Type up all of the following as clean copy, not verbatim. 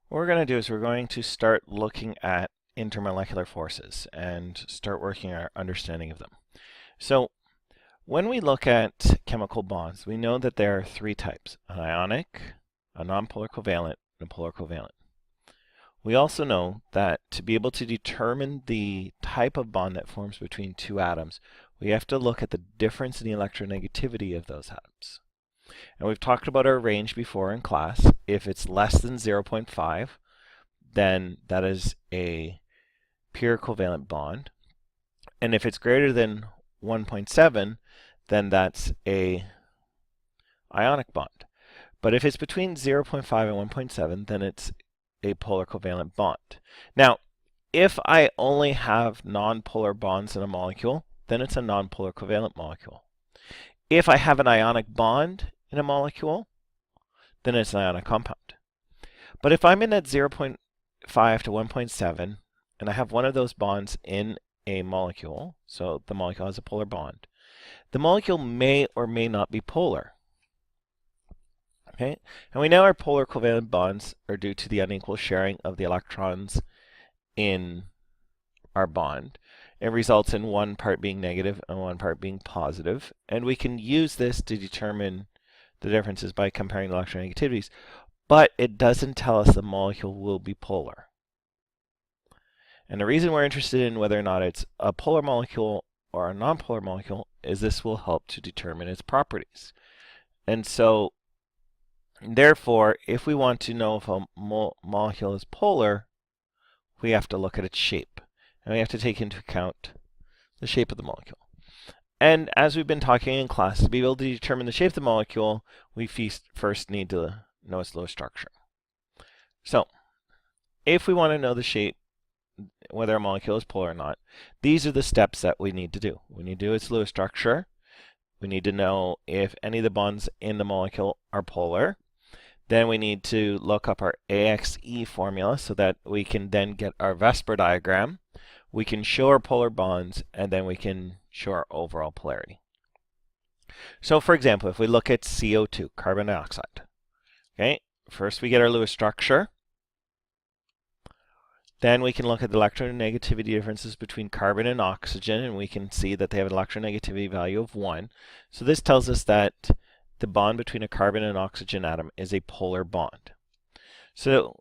What we're going to do is we're going to start looking at intermolecular forces and start working our understanding of them. So when we look at chemical bonds, we know that there are three types: an ionic, a nonpolar covalent, and a polar covalent. We also know that to be able to determine the type of bond that forms between two atoms, we have to look at the difference in the electronegativity of those atoms. And we've talked about our range before in class. If it's less than 0.5, then that is a pure covalent bond. And if it's greater than 1.7, then that's a ionic bond. But if it's between 0.5 and 1.7, then it's a polar covalent bond. Now, if I only have nonpolar bonds in a molecule, then it's a nonpolar covalent molecule. If I have an ionic bond in a molecule, then it's an ionic compound. But if I'm in at 0.5 to 1.7, and I have one of those bonds in a molecule, so the molecule has a polar bond, the molecule may or may not be polar. Okay? And we know our polar covalent bonds are due to the unequal sharing of the electrons in our bond. It results in one part being negative and one part being positive. And we can use this to determine the differences by comparing the electronegativities. But it doesn't tell us the molecule will be polar. And the reason we're interested in whether or not it's a polar molecule or a nonpolar molecule is this will help to determine its properties. And so, therefore, if we want to know if a molecule is polar, we have to look at its shape. And we have to take into account the shape of the molecule. And as we've been talking in class, to be able to determine the shape of the molecule, we first need to know its Lewis structure. So, if we want to know the shape, whether a molecule is polar or not, these are the steps that we need to do. We need to do its Lewis structure. We need to know if any of the bonds in the molecule are polar. Then we need to look up our AXE formula so that we can then get our VSEPR diagram. We can show our polar bonds, and then we can show our overall polarity. So for example, if we look at CO2, carbon dioxide, okay, first we get our Lewis structure. Then we can look at the electronegativity differences between carbon and oxygen, and we can see that they have an electronegativity value of 1. So this tells us that the bond between a carbon and oxygen atom is a polar bond. So,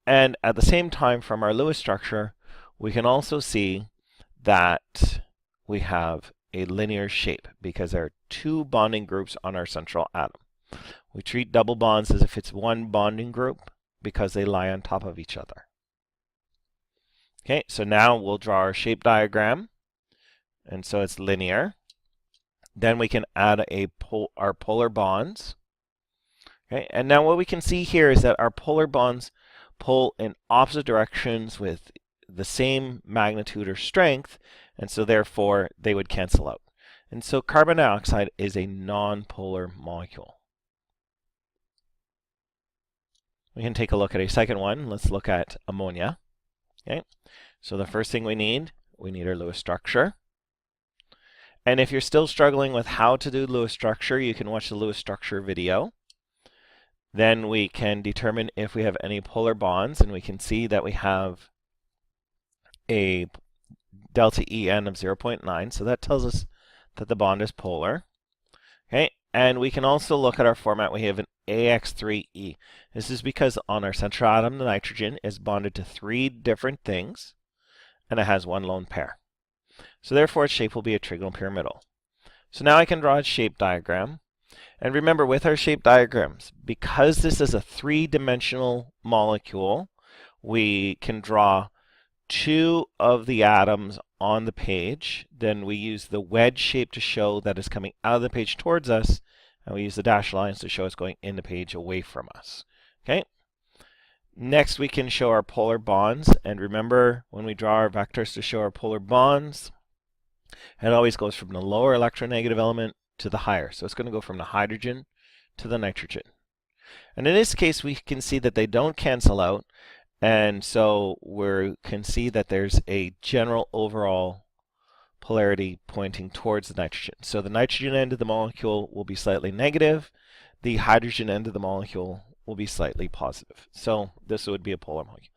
and at the same time, from our Lewis structure, we can also see that we have a linear shape because there are two bonding groups on our central atom. We treat double bonds as if it's one bonding group because they lie on top of each other. Okay, so now we'll draw our shape diagram, and so it's linear. Then we can add our polar bonds. Okay, and now what we can see here is that our polar bonds pull in opposite directions with the same magnitude or strength, and so therefore they would cancel out. And so carbon dioxide is a nonpolar molecule. We can take a look at a second one. Let's look at ammonia. Okay, so the first thing we need our Lewis structure. And if you're still struggling with how to do Lewis structure, you can watch the Lewis structure video. Then we can determine if we have any polar bonds, and we can see that we have a delta En of 0.9, so that tells us that the bond is polar. Okay, and we can also look at our format. We have an AX3E. This is because on our central atom, the nitrogen is bonded to 3 different things, and it has one lone pair. So therefore, its shape will be a trigonal pyramidal. So now I can draw a shape diagram. And remember, with our shape diagrams, because this is a 3-dimensional molecule, we can draw 2 of the atoms on the page. Then we use the wedge shape to show that it's coming out of the page towards us, and we use the dashed lines to show it's going in the page away from us. Okay. Next, we can show our polar bonds. And remember, when we draw our vectors to show our polar bonds, it always goes from the lower electronegative element to the higher. So it's going to go from the hydrogen to the nitrogen. And in this case, we can see that they don't cancel out. And so we can see that there's a general overall polarity pointing towards the nitrogen. So the nitrogen end of the molecule will be slightly negative. The hydrogen end of the molecule will be slightly positive. So this would be a polar molecule.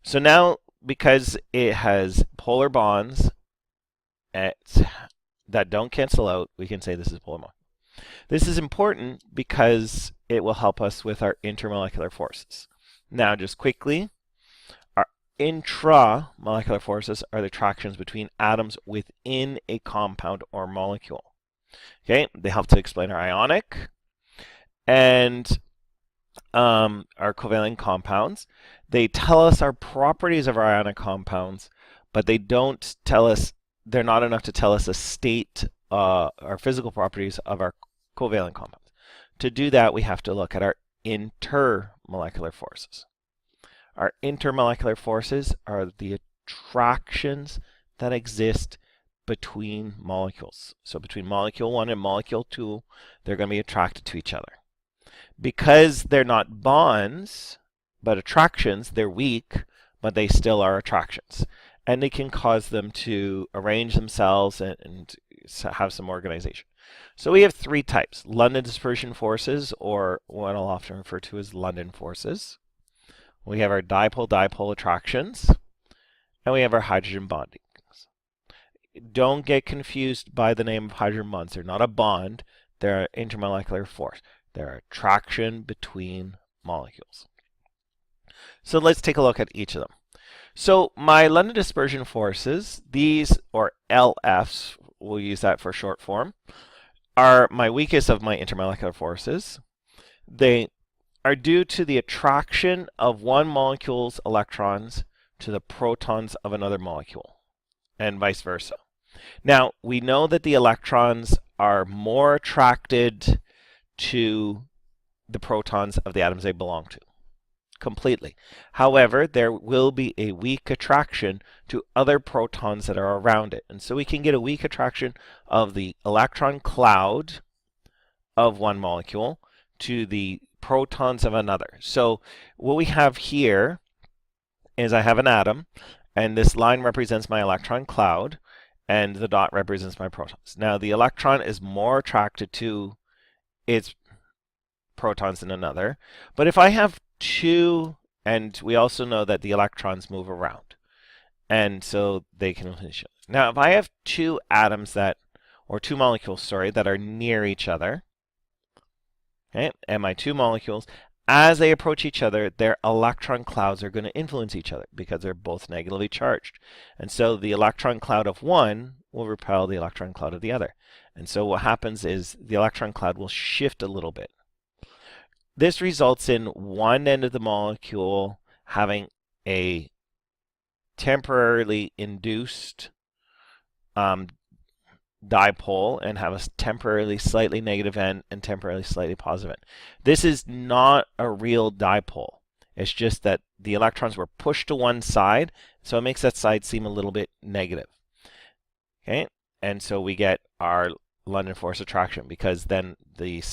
So now, because it has polar bonds that don't cancel out, we can say this is a polar molecule. This is important because it will help us with our intermolecular forces. Now, just quickly, our intramolecular forces are the attractions between atoms within a compound or molecule. Okay, they help to explain our ionic and our covalent compounds. They tell us our properties of our ionic compounds, but they don't tell us, they're not enough to tell us a state, our physical properties of our covalent compounds. To do that, we have to look at our intermolecular forces. Our intermolecular forces are the attractions that exist between molecules. So between molecule 1 and molecule 2, they're going to be attracted to each other. Because they're not bonds, but attractions, they're weak, but they still are attractions. And they can cause them to arrange themselves and have some organization. So we have three types: London dispersion forces, or what I'll often refer to as London forces. We have our dipole-dipole attractions, and we have our hydrogen bondings. Don't get confused by the name of hydrogen bonds. They're not a bond, they're an intermolecular force. They're attraction between molecules. So let's take a look at each of them. So my London dispersion forces, these, or LFs, we'll use that for short form, are my weakest of my intermolecular forces. They are due to the attraction of one molecule's electrons to the protons of another molecule, and vice versa. Now, we know that the electrons are more attracted to the protons of the atoms they belong to, completely. However, there will be a weak attraction to other protons that are around it. And so we can get a weak attraction of the electron cloud of one molecule to the protons of another. So what we have here is I have an atom, and this line represents my electron cloud, and the dot represents my protons. Now, the electron is more attracted to its protons than another. But if I have two, and we also know that the electrons move around, and so they can influence each other. Now, if I have two atoms that, or two molecules, sorry, that are near each other, okay, and my two molecules, as they approach each other, their electron clouds are going to influence each other because they're both negatively charged. And so the electron cloud of one will repel the electron cloud of the other. And so what happens is the electron cloud will shift a little bit. This results in one end of the molecule having a temporarily induced dipole and have a temporarily slightly negative end and temporarily slightly positive end. This is not a real dipole. It's just that the electrons were pushed to one side, so it makes that side seem a little bit negative. Okay, and so we get our London force attraction because then the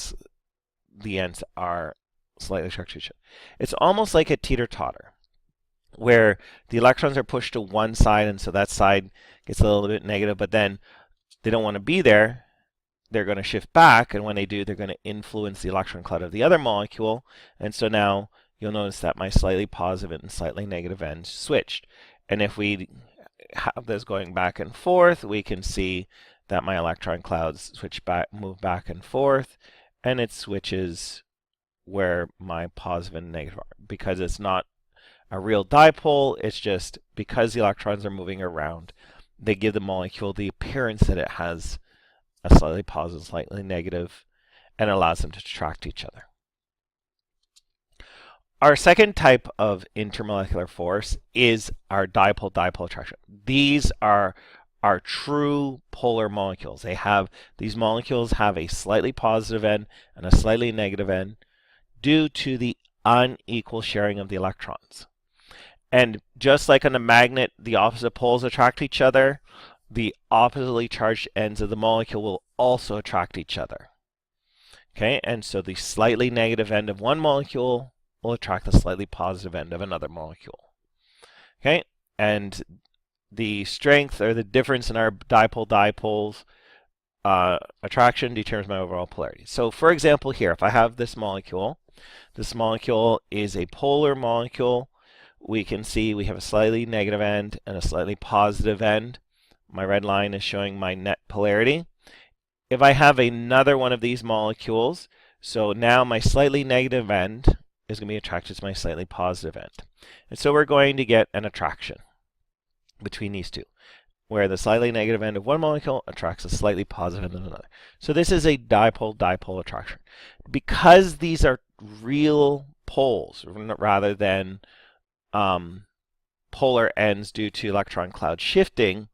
ends are slightly attracted to each other. It's almost like a teeter-totter, where the electrons are pushed to one side, and so that side gets a little bit negative, but then they don't want to be there. They're going to shift back, and when they do, they're going to influence the electron cloud of the other molecule, and so now you'll notice that my slightly positive and slightly negative ends switched. And if we have this going back and forth, we can see that my electron clouds move back and forth, and it switches where my positive and negative are. Because it's not a real dipole, it's just because the electrons are moving around, they give the molecule the appearance that it has a slightly positive, slightly negative, and allows them to attract each other. Our second type of intermolecular force is our dipole-dipole attraction. These are our true polar molecules. These molecules have a slightly positive end and a slightly negative end due to the unequal sharing of the electrons. And just like on a magnet, the opposite poles attract each other, the oppositely charged ends of the molecule will also attract each other. Okay, and so the slightly negative end of one molecule will attract the slightly positive end of another molecule. Okay, and the strength or the difference in our dipole-dipoles attraction determines my overall polarity. So for example here, if I have this molecule This molecule is a polar molecule. We can see we have a slightly negative end and a slightly positive end. My red line is showing my net polarity. If I have another one of these molecules, so now my slightly negative end is going to be attracted to my slightly positive end. And so we're going to get an attraction between these two, where the slightly negative end of one molecule attracts a slightly positive end of another. So this is a dipole-dipole attraction. Because these are real poles rather than polar ends due to electron cloud shifting,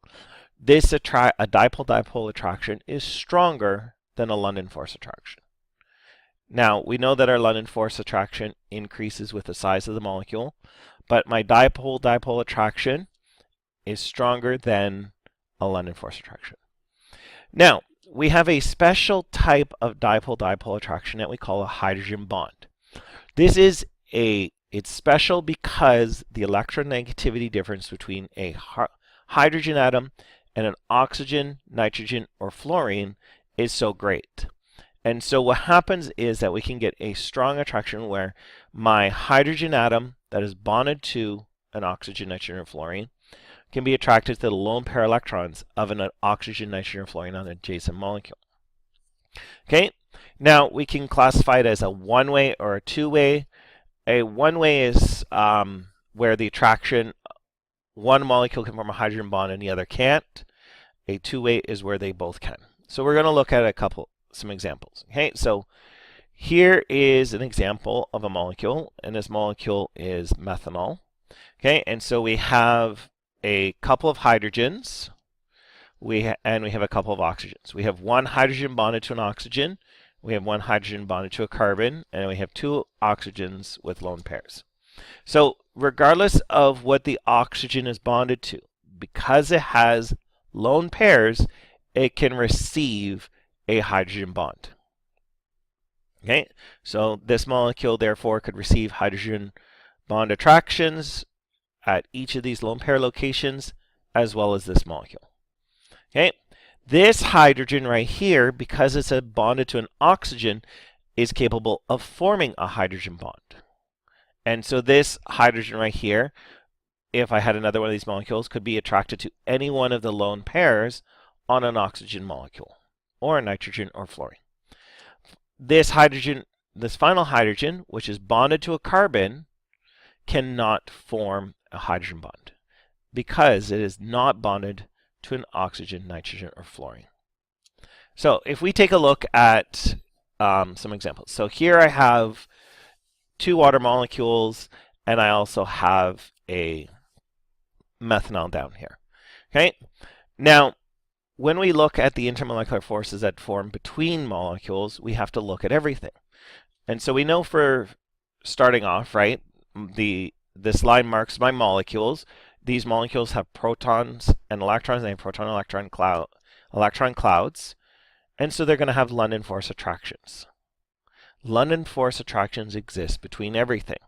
this a dipole-dipole attraction is stronger than a London force attraction. Now, we know that our London force attraction increases with the size of the molecule, but my dipole-dipole attraction is stronger than a London force attraction. Now, we have a special type of dipole-dipole attraction that we call a hydrogen bond. It's special because the electronegativity difference between a hydrogen atom and an oxygen, nitrogen, or fluorine is so great. And so what happens is that we can get a strong attraction where my hydrogen atom that is bonded to an oxygen, nitrogen, or fluorine can be attracted to the lone pair electrons of an oxygen, nitrogen, or fluorine on an adjacent molecule. Okay, now we can classify it as a one-way or a two-way. A one-way is where the attraction, one molecule can form a hydrogen bond and the other can't. A two-way is where they both can. So we're going to look at some examples. Okay, so here is an example of a molecule, and this molecule is methanol. Okay, and so we have a couple of hydrogens, and we have a couple of oxygens. We have one hydrogen bonded to an oxygen, we have one hydrogen bonded to a carbon, and we have two oxygens with lone pairs. So regardless of what the oxygen is bonded to, because it has lone pairs, it can receive a hydrogen bond. Okay, so this molecule therefore could receive hydrogen bond attractions at each of these lone pair locations, as well as this molecule. Okay, this hydrogen right here, because it's bonded to an oxygen, is capable of forming a hydrogen bond. And so this hydrogen right here, if I had another one of these molecules, could be attracted to any one of the lone pairs on an oxygen molecule, or a nitrogen or fluorine. This final hydrogen, which is bonded to a carbon, cannot form a hydrogen bond because it is not bonded to an oxygen, nitrogen, or fluorine. So if we take a look at some examples. So here I have two water molecules, and I also have a methanol down here. Okay, now when we look at the intermolecular forces that form between molecules, we have to look at everything. And so we know for starting off, right, this line marks my molecules. These molecules have protons and electrons. They have proton-electron clouds. And so they're going to have London force attractions. London force attractions exist between everything.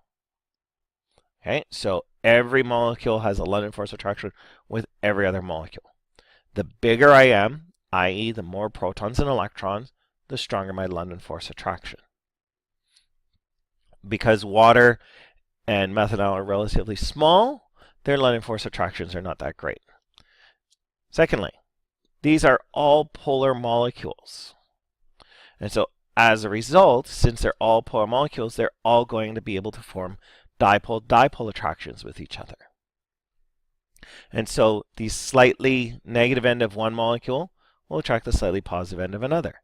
Okay, so every molecule has a London force attraction with every other molecule. The bigger I am, i.e. the more protons and electrons, the stronger my London force attraction. Because water and methanol are relatively small, their London force attractions are not that great. Secondly, these are all polar molecules. And so as a result, since they're all polar molecules, they're all going to be able to form dipole-dipole attractions with each other. And so the slightly negative end of one molecule will attract the slightly positive end of another.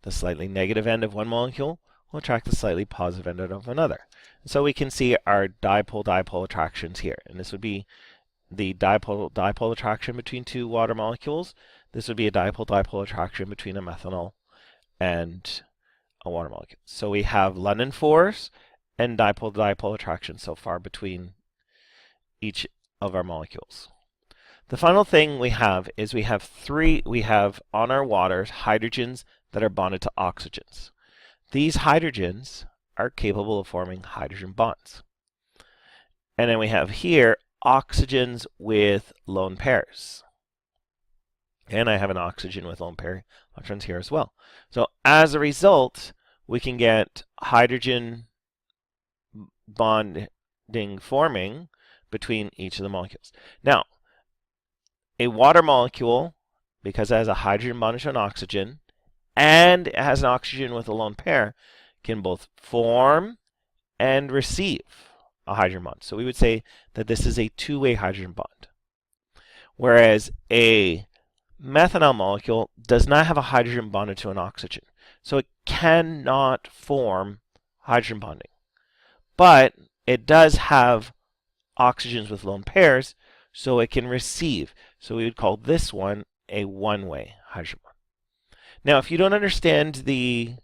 The slightly negative end of one molecule will attract the slightly positive end of another. And so we can see our dipole-dipole attractions here. And this would be the dipole-dipole attraction between two water molecules. This would be a dipole-dipole attraction between a methanol and a water molecule. So we have London force and dipole-dipole attraction so far between each of our molecules. The final thing we have is we have on our waters hydrogens that are bonded to oxygens. These hydrogens are capable of forming hydrogen bonds. And then we have here oxygens with lone pairs. And I have an oxygen with lone pair electrons here as well. So as a result, we can get hydrogen bonding forming between each of the molecules. Now, a water molecule, because it has a hydrogen bonded to an oxygen, and it has an oxygen with a lone pair, can both form and receive a hydrogen bond. So we would say that this is a two-way hydrogen bond. Whereas a methanol molecule does not have a hydrogen bonded to an oxygen. So it cannot form hydrogen bonding. But it does have oxygens with lone pairs, so it can receive. So we would call this one a one-way hydrogen bond. Now, if you don't understand the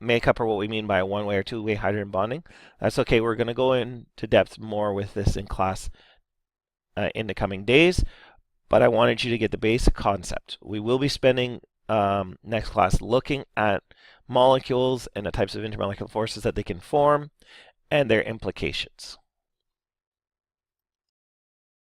makeup or what we mean by a one-way or two-way hydrogen bonding, that's okay. We're going to go into depth more with this in class in the coming days, but I wanted you to get the basic concept. We will be spending next class looking at molecules and the types of intermolecular forces that they can form and their implications.